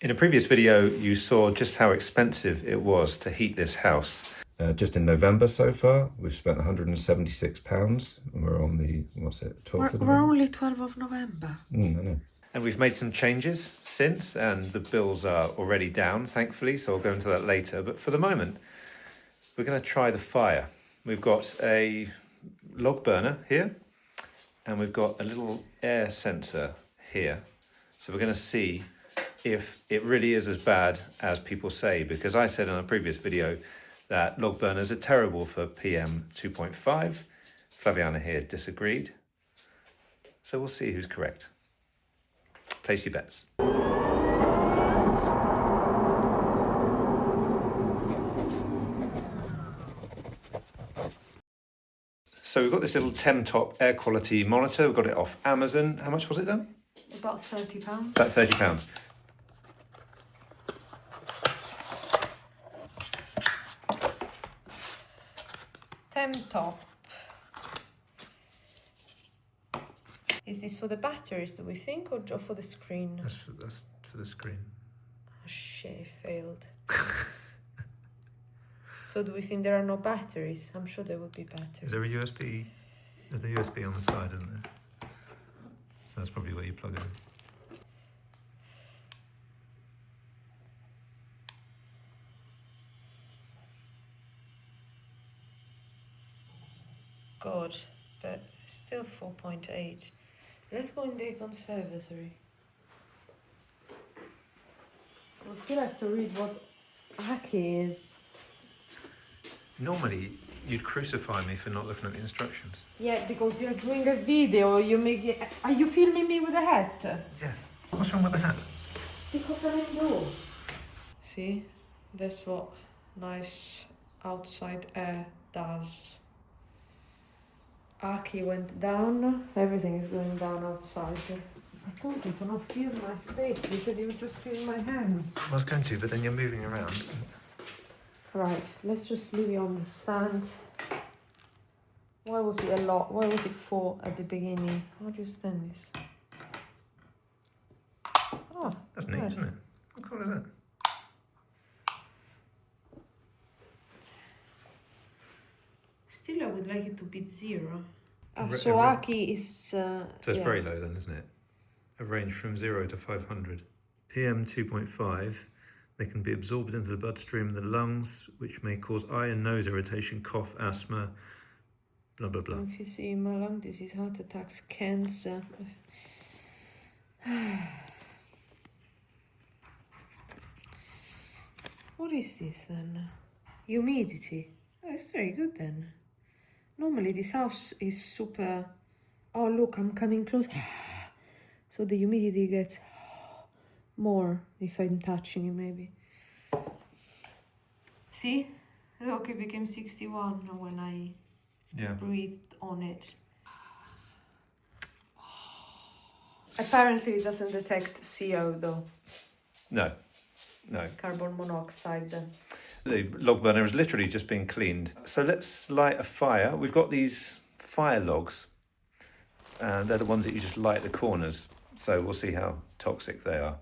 In a previous video, you saw just how expensive it was to heat this house. Just in November so far, we've spent £176 and we're on the, what's it, 12th of November? We're only 12th of November. I know. And we've made some changes since, and the bills are already down, thankfully, so I'll go into that later. But for the moment, we're going to try the fire. We've got a log burner here, and we've got a little air sensor here. So we're going to see if it really is as bad as people say, because I said in a previous video that log burners are terrible for PM2.5. Flaviana here disagreed. So we'll see who's correct. Place your bets. So we've got this little Temtop air quality monitor. We've got it off Amazon. How much was it then? About £30. About £30. Temtop. Is this for the batteries, do we think, or for the screen? That's for the screen. Oh, shit, failed. So do we think there are no batteries? I'm sure there would be batteries. Is there a USB? There's a USB on the side, isn't there? So that's probably where you plug it in. Good, but still 4.8. Let's go in the conservatory. We still have to read what Aki is. Normally, you'd crucify me for not looking at the instructions. Yeah, because you're doing a video, you make it... Are you filming me with a hat? Yes. What's wrong with the hat? Because I'm indoors. See? That's what nice outside air does. Aki went down. Everything is going down outside. I told you to not feel my face. You said you would just feel my hands. I was going to, but then you're moving around. Right, let's just leave it on the stand. Why was it a lot? Why was it 4 at the beginning? How do you stand this? Oh, That's neat, isn't it? How cool is that? Still, I would like it to be 0. Re- So re- Aki is... So it's very low then, isn't it? A range from 0 to 500. PM2.5, they can be absorbed into the bloodstream and the lungs, which may cause eye and nose irritation, cough, asthma, blah, blah, blah. If you see my lung disease, heart attacks, cancer. What is this then? Humidity. Oh, it's very good then. Normally this house is super... Oh look, I'm coming close. So the humidity gets more if I'm touching it maybe. See? Look, it became 61 when I breathed on it. Apparently it doesn't detect CO though. No. Carbon monoxide. The log burner is literally just being cleaned. So let's light a fire. We've got these fire logs. And they're the ones that you just light the corners. So we'll see how toxic they are.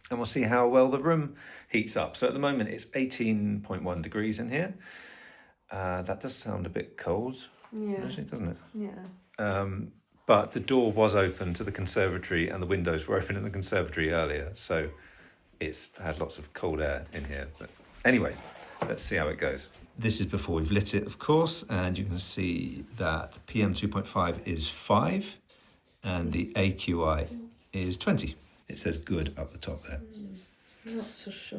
And we'll see how well the room heats up. So at the moment it's 18.1 degrees in here. That does sound a bit cold, actually, doesn't it? Yeah. But the door was open to the conservatory and the windows were open in the conservatory earlier. So it's had lots of cold air in here. But anyway, let's see how it goes. This is before we've lit it, of course, and you can see that PM2.5 is 5 and the AQI is 20. It says good up the top there. Not so sure.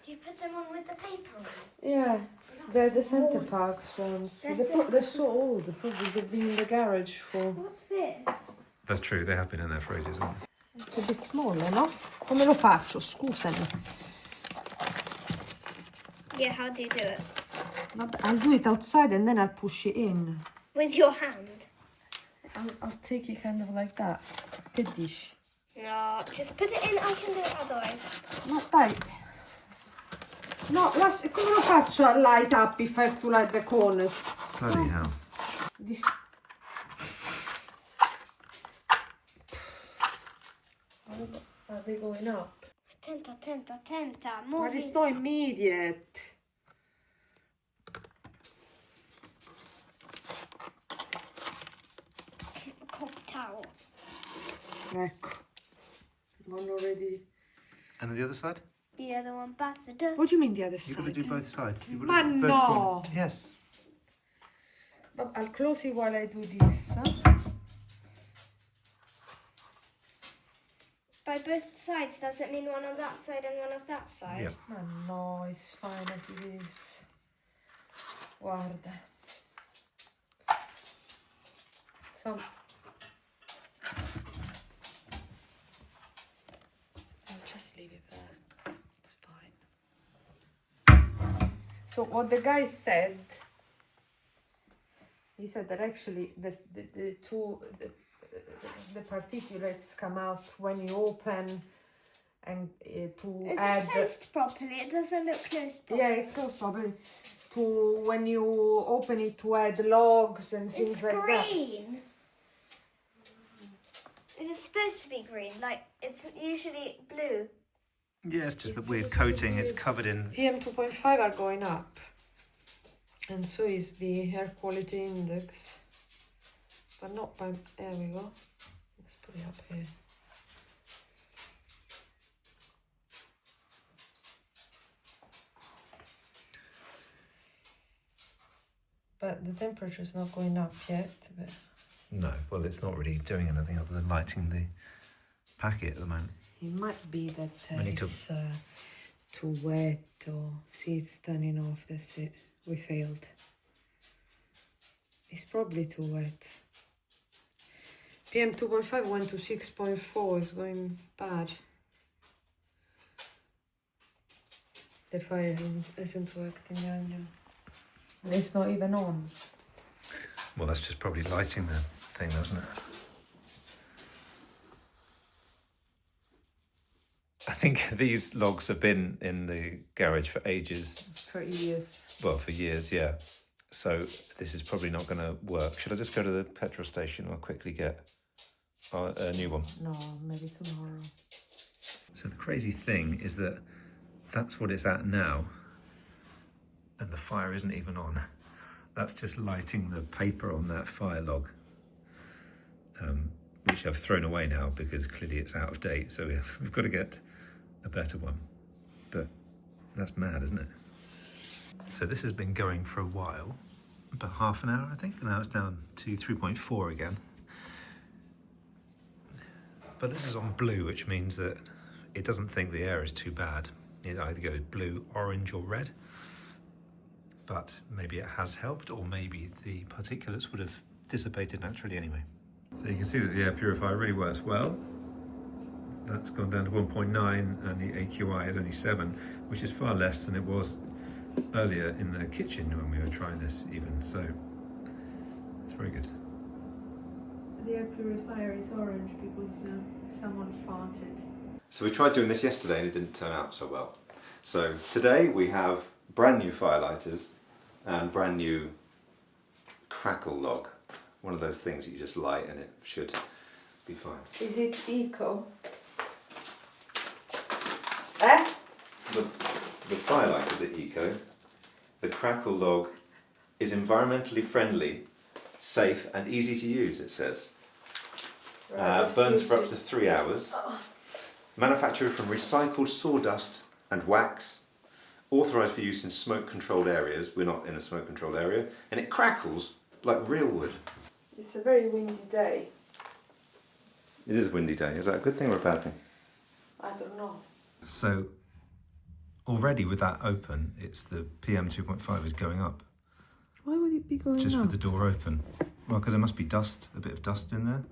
Do you put them on with the paper on? Yeah, they're the Center Parks ones. They're so old, probably they've been in the garage for... What's this? That's true, they have been in there for ages, haven't they? It's a bit smaller, no? Come lo faccio? Scusami. Yeah, how do you do it? I'll do it outside and then I'll push it in. With your hand? I'll take it kind of like that. Che dici? No, just put it in, I can do it otherwise. No, dai. No, come lo faccio a light up if I have to light the corners? Bloody hell. This... Are they going up? I Tenta. More But it's not immediate. towel. Ecco. One already. And on the other side? The other one, bath the dust. What do you mean the other You've side? got to do both sides. You've got Ma to do both no! corners. Yes. But I'll close it while I do this. By both sides, does it mean one on that side and one on that side? Yeah. Ma no, it's fine as it is. Guarda. So I'll just leave it there. It's fine. So what the guy said, he said that actually the particulates come out when you open and to It's add. closed properly. It doesn't look closed properly. Yeah, it goes probably to when you open it to add logs and things It's like that. green. Is it supposed to be green? Like, it's usually blue. Yeah, it's just the weird coating. It's covered in. PM2.5 are going up, and so is the air quality index, but not by. There we go. Let's put it up here. But the temperature is not going up yet. But No, well, it's not really doing anything other than lighting the packet at the moment. it might be that We need to- it's too wet, or see it's turning off. That's it. We failed. It's probably too wet. PM2.5 went to 6.4. It's going bad. The fire isn't working down here. It's not even on. Well, that's just probably lighting the thing, doesn't it? I think these logs have been in the garage for ages. For years. Well, for years, yeah. So this is probably not going to work. Should I just go to the petrol station or quickly get a new one? No, maybe tomorrow. So the crazy thing is that that's what it's at now, and the fire isn't even on. That's just lighting the paper on that fire log, which I've thrown away now because clearly it's out of date. So we've got to get a better one. But that's mad, isn't it? So this has been going for a while, about half an hour, I think. And now it's down to 3.4 again. But this is on blue, which means that it doesn't think the air is too bad. It either goes blue, orange, or red. But maybe it has helped, or maybe the particulates would have dissipated naturally anyway. So you can see that the air purifier really works well. That's gone down to 1.9 and the AQI is only 7, which is far less than it was earlier in the kitchen when we were trying this even. So it's very good. The air purifier is orange because someone farted. So we tried doing this yesterday and it didn't turn out so well. So today we have brand new firelighters and brand new crackle log. One of those things that you just light and it should be fine. Is it eco? Eh? The firelighters are eco. The crackle log is environmentally friendly, safe and easy to use, it says. Burns for up to 3 hours. Manufactured from recycled sawdust and wax. Authorised for use in smoke-controlled areas. We're not in a smoke-controlled area. And it crackles like real wood. It's a very windy day. It is a windy day. Is that a good thing or a bad thing? I don't know. So already with that open, it's the PM2.5 is going up. Why would it be going Just up? with the door open. Well, because there must be dust, a bit of dust in there.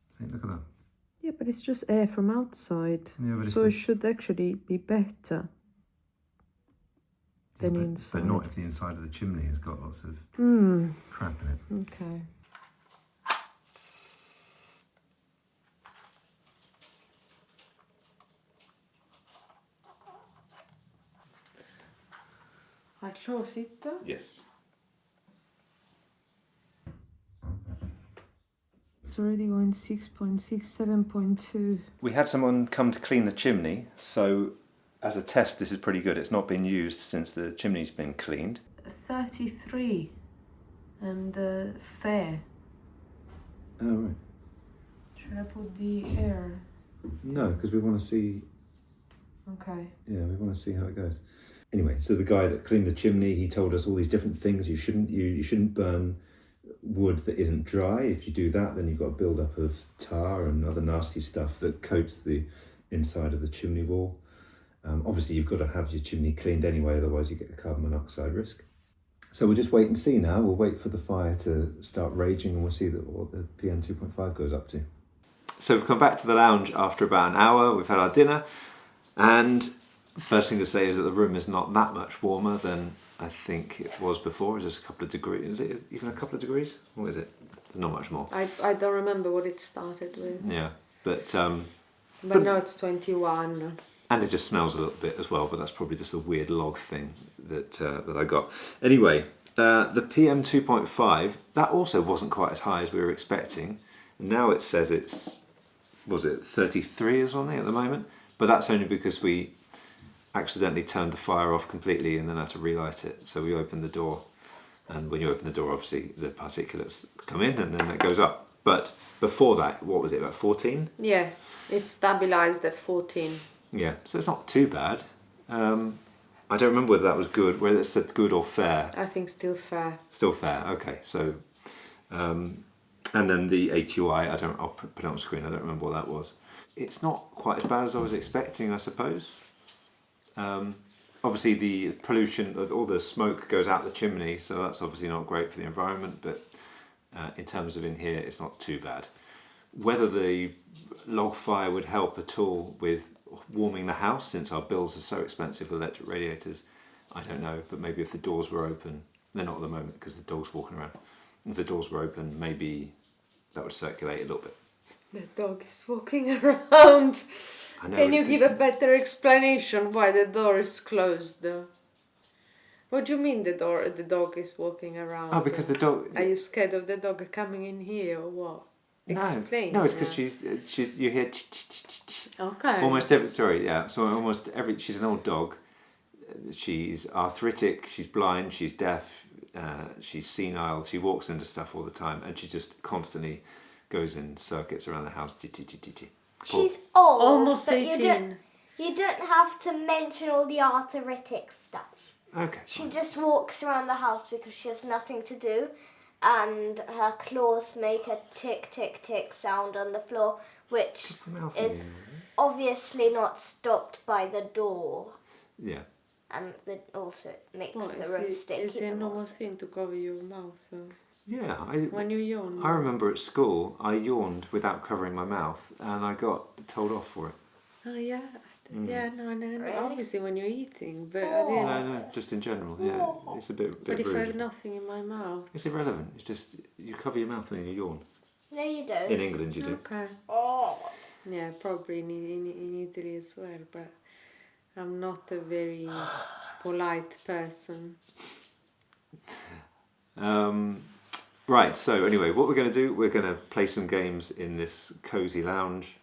See, look at that. Yeah, but it's just air from outside. Yeah, but if so the- it should actually be better than inside. But not if the inside of the chimney has got lots of crap in it. Okay. I close it. Yes. It's already going 6.6, 7.2. We had someone come to clean the chimney, so as a test this is pretty good. It's not been used since the chimney's been cleaned. 33 and fair. Oh right. Should I put the air? No, because we want to see. Okay. Yeah, we want to see how it goes. Anyway, so the guy that cleaned the chimney, he told us all these different things. You shouldn't burn wood that isn't dry. If you do that, then you've got a build-up of tar and other nasty stuff that coats the inside of the chimney wall. Obviously, you've got to have your chimney cleaned anyway, otherwise you get a carbon monoxide risk. So we'll just wait and see now. We'll wait for the fire to start raging and we'll see what the PM2.5 goes up to. So we've come back to the lounge after about an hour. We've had our dinner, and first thing to say is that the room is not that much warmer than I think it was before. It's just a couple of degrees. Is it even a couple of degrees? What is it? Not much more. I don't remember what it started with. Yeah, but now it's 21. And it just smells a little bit as well, but that's probably just a weird log thing that I got. Anyway, the PM2.5, that also wasn't quite as high as we were expecting. Now it says it's, was it 33 or something at the moment? But that's only because we accidentally turned the fire off completely and then had to relight it. So we opened the door, and when you open the door, obviously the particulates come in and then it goes up. But before that, what was it, about 14? Yeah, it's stabilized at 14. Yeah, so it's not too bad. I don't remember whether that was good, whether it said good or fair. I think still fair. Still fair, okay. So, and then the AQI, I'll put it on screen, I don't remember what that was. It's not quite as bad as I was expecting, I suppose. Obviously the pollution, all the smoke goes out the chimney, so that's obviously not great for the environment, but in terms of in here, it's not too bad. Whether the log fire would help at all with warming the house, since our bills are so expensive with electric radiators, I don't know, but maybe if the doors were open, they're not at the moment because the dog's walking around. If the doors were open, maybe that would circulate a little bit. The dog is walking around. I know. Can you give a better explanation why the door is closed? What do you mean the dog is walking around? Oh, because the dog. Are you scared of the dog coming in here or what? Explain. No, it's because she's you hear okay. Almost every, sorry, yeah. So almost every, she's an old dog. She's arthritic. She's blind. She's deaf. She's senile. She walks into stuff all the time, and she just constantly goes in circuits around the house. She's old. Almost but 18. You don't have to mention all the arthritic stuff. Okay. She just walks around the house because she has nothing to do, and her claws make a tick tick tick sound on the floor, which is obviously not stopped by the door. Yeah. And it also makes the room stinky. Is it a normal thing to cover your mouth? Yeah. When you yawn? I remember at school I yawned without covering my mouth, and I got told off for it. Oh yeah. Yeah, no. Really? Obviously when you're eating, but No, just in general. Yeah, it's a bit But if rude. I have nothing in my mouth. It's irrelevant. It's just you cover your mouth when you yawn. No, you don't. In England, you do. Okay. Oh. Yeah, probably in Italy as well, but I'm not a very polite person. Right, so anyway, what we're going to do, we're going to play some games in this cosy lounge,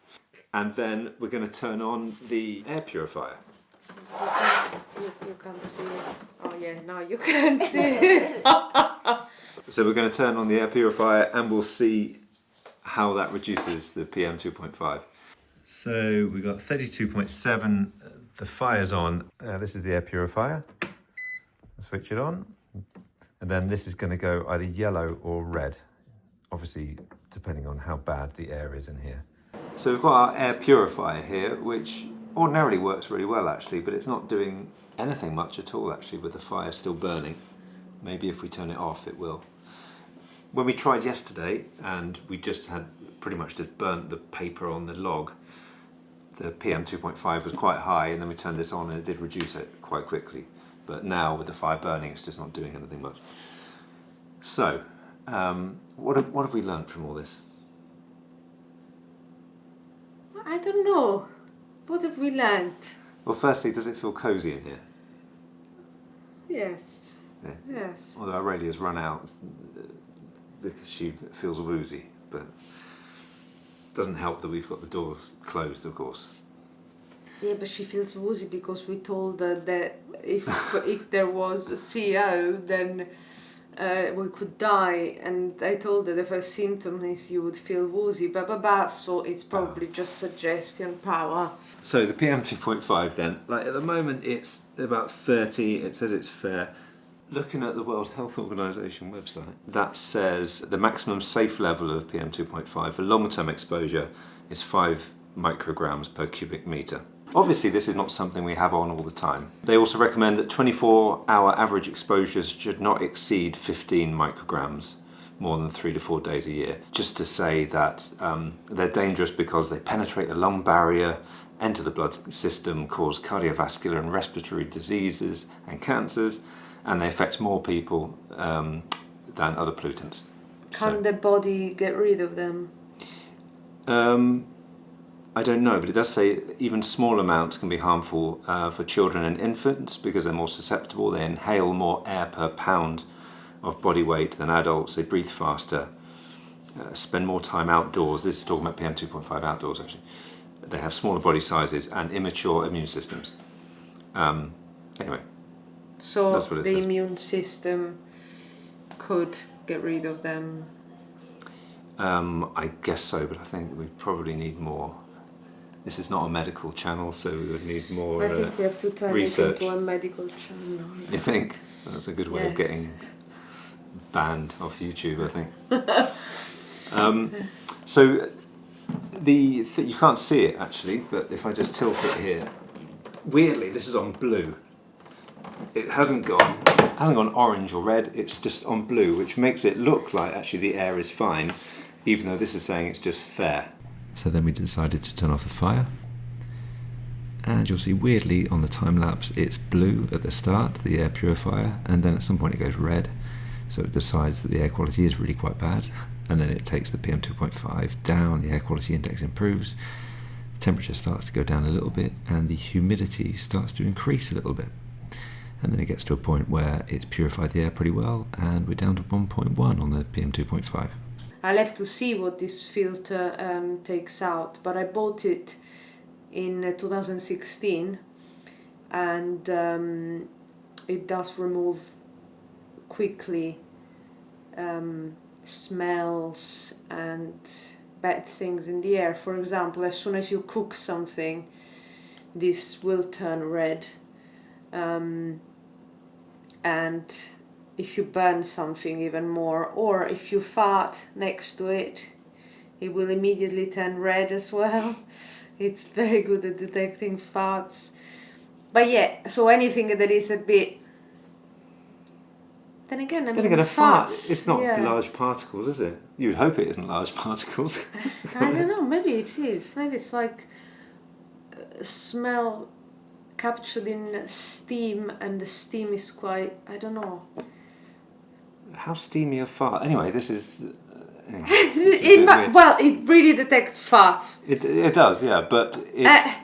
and then we're going to turn on the air purifier. You can't see it. Oh yeah, now you can see it. So we're going to turn on the air purifier and we'll see how that reduces the PM2.5. So we got 32.7, the fire's on. This is the air purifier. Switch it on. And then this is going to go either yellow or red, obviously depending on how bad the air is in here. So we've got our air purifier here, which ordinarily works really well actually, but it's not doing anything much at all actually with the fire still burning. Maybe if we turn it off it will. When we tried yesterday and we just had pretty much just burnt the paper on the log, the PM2.5 was quite high, and then we turned this on and it did reduce it quite quickly. But now with the fire burning, it's just not doing anything much. So, what have we learnt from all this? I don't know. What have we learned? Well, firstly, does it feel cosy in here? Yes. Yeah. Yes. Although Aurelia's run out because she feels woozy, but Doesn't help that we've got the door closed, of course. Yeah, but she feels woozy because we told her that if there was a CO, then we could die. And I told her the first symptom is you would feel woozy, so it's probably just suggestion power. So the PM2.5 then, like at the moment it's about 30, it says it's fair. Looking at the World Health Organization website, that says the maximum safe level of PM2.5 for long-term exposure is 5 micrograms per cubic metre. Obviously this is not something we have on all the time. They also recommend that 24-hour average exposures should not exceed 15 micrograms more than 3 to 4 days a year. Just to say that they're dangerous because they penetrate the lung barrier, enter the blood system, cause cardiovascular and respiratory diseases and cancers, and they affect more people than other pollutants. Can the body get rid of them? I don't know, but it does say even small amounts can be harmful for children and infants because they're more susceptible. They inhale more air per pound of body weight than adults. They breathe faster, spend more time outdoors. This is talking about PM2.5 outdoors, actually. They have smaller body sizes and immature immune systems. Anyway. So that's what it the says. immune system could get rid of them? I guess so, but I think we probably need more. This is not a medical channel, so we would need more I think we have to turn research. it into a medical channel. You think? That's a good way of Yes. getting banned off YouTube, I think. So you can't see it actually, but if I just tilt it here, weirdly this is on blue. It hasn't gone orange or red, it's just on blue, which makes it look like actually the air is fine, even though this is saying it's just fair. So then we decided to turn off the fire, and you'll see weirdly on the time lapse it's blue at the start, the air purifier, and then at some point it goes red, so it decides that the air quality is really quite bad, and then it takes the PM2.5 down, the air quality index improves, the temperature starts to go down a little bit, and the humidity starts to increase a little bit. And then it gets to a point where it's purified the air pretty well, and we're down to 1.1 on the PM2.5. I'll have to see what this filter takes out, but I bought it in 2016, and it does remove quickly smells and bad things in the air. For example, as soon as you cook something, this will turn red. And if you burn something even more, or if you fart next to it, it will immediately turn red as well. It's very good at detecting farts. But yeah, so anything that is a bit... Then again, a fart, farts, it's not yeah. large particles, is it? You'd hope it isn't large particles. I don't know, maybe it is. Maybe it's like smell captured in steam, and the steam is quite, I don't know. How steamy a fart? Anyway, this is... this is a bit weird. Well, it really detects farts. It does, yeah, but it's...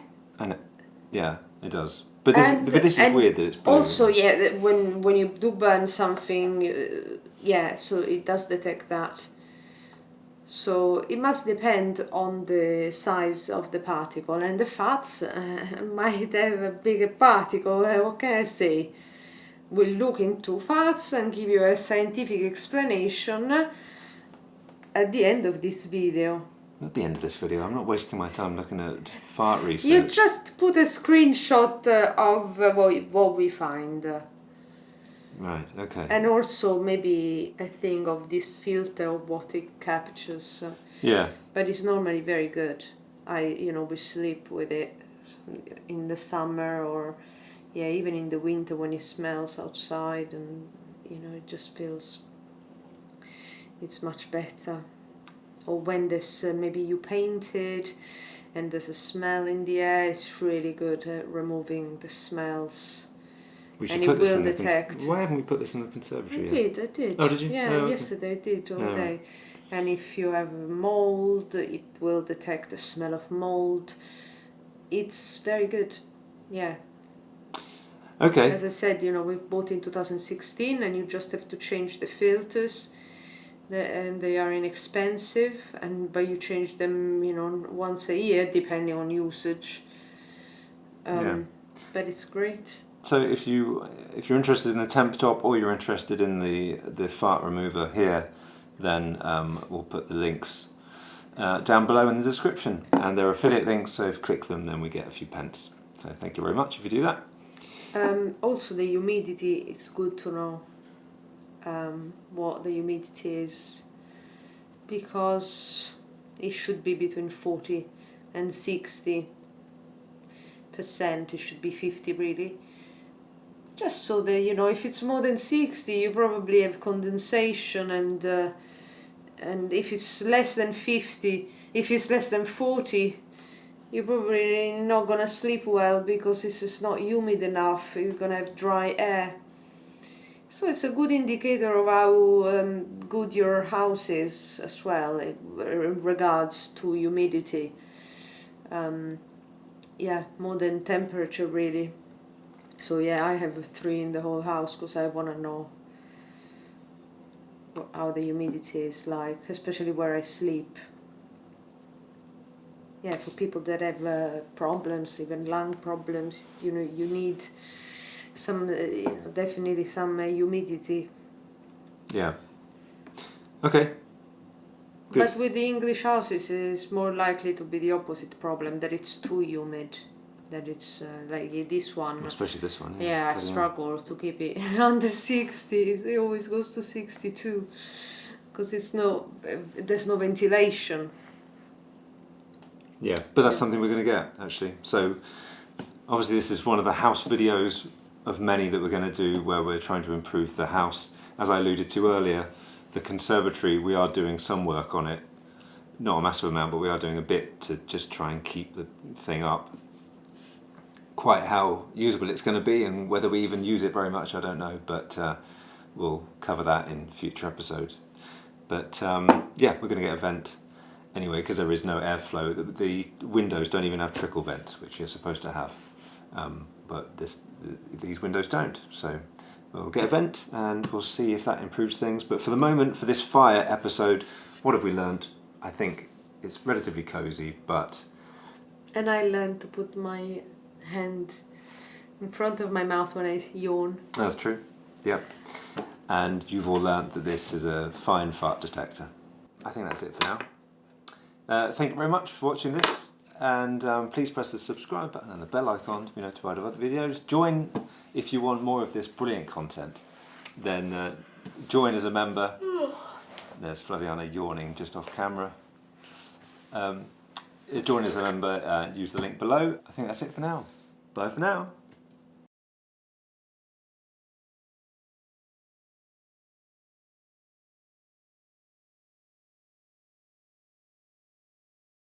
yeah, it does. But this is weird that it's blue. Also, yeah, that when you do burn something, yeah, so it does detect that. So it must depend on the size of the particle, and the fats might have a bigger particle. What can I say? We'll look into fats and give you a scientific explanation at the end of this video. At the end of this video, I'm not wasting my time looking at fart research. You just put a screenshot of what we find. Right, okay. And also maybe a thing of this filter, of what it captures. Yeah. But it's normally very good. We sleep with it in the summer, or yeah, even in the winter when it smells outside, and it just feels it's much better. Or when there's maybe you painted and there's a smell in the air, it's really good at removing the smells. We should and put it this will in detect. Why haven't we put this in the conservatory yet? I did. Oh, did you? Yeah, okay. yesterday I did all Yeah. day. And if you have mold, it will detect the smell of mold. It's very good. Yeah. Okay. As I said, we bought in 2016, and you just have to change the filters. And they are inexpensive, but you change them, you know, once a year depending on usage. But it's great. So if you're interested in the Temtop or you're interested in the fart remover here, then we'll put the links down below in the description, and they're affiliate links, so if you click them then we get a few pence. So thank you very much if you do that. Also the humidity, it's good to know what the humidity is, because it should be between 40 and 60%. It should be 50 really, just so that, you know, if it's more than 60 you probably have condensation, and if it's less than 50, if it's less than 40, you're probably not gonna sleep well because it's just not humid enough. You're gonna have dry air. So it's a good indicator of how good your house is as well in regards to humidity. Yeah, more than temperature really. So yeah, I have a 3 in the whole house because I want to know how the humidity is like, especially where I sleep. Yeah, for people that have problems, even lung problems, you know, you need some, you know, definitely some humidity. Yeah. Okay. Good. But with the English houses, it's more likely to be the opposite problem, that it's too humid, that it's like this one. Especially this one. Yeah, I struggle to keep it under 60. It always goes to 62 because there's no ventilation. Yeah, but that's something we're going to get actually. So obviously this is one of the house videos of many that we're going to do where we're trying to improve the house. As I alluded to earlier, the conservatory, we are doing some work on it. Not a massive amount, but we are doing a bit to just try and keep the thing up. Quite how usable it's going to be and whether we even use it very much, I don't know, but we'll cover that in future episodes. But yeah, we're going to get a vent anyway because there is no airflow. The windows don't even have trickle vents, which you're supposed to have, but these windows don't. So we'll get a vent and we'll see if that improves things. But for the moment, for this fire episode, what have we learned? I think it's relatively cozy, but... And I learned to put my hand in front of my mouth when I yawn. That's true, yep. And you've all learnt that this is a fine fart detector. I think that's it for now. Thank you very much for watching this, and please press the subscribe button and the bell icon to be notified of other videos. Join if you want more of this brilliant content. Then join as a member. There's Flaviana yawning just off camera. Join as a member and use the link below. I think that's it for now. Bye for now.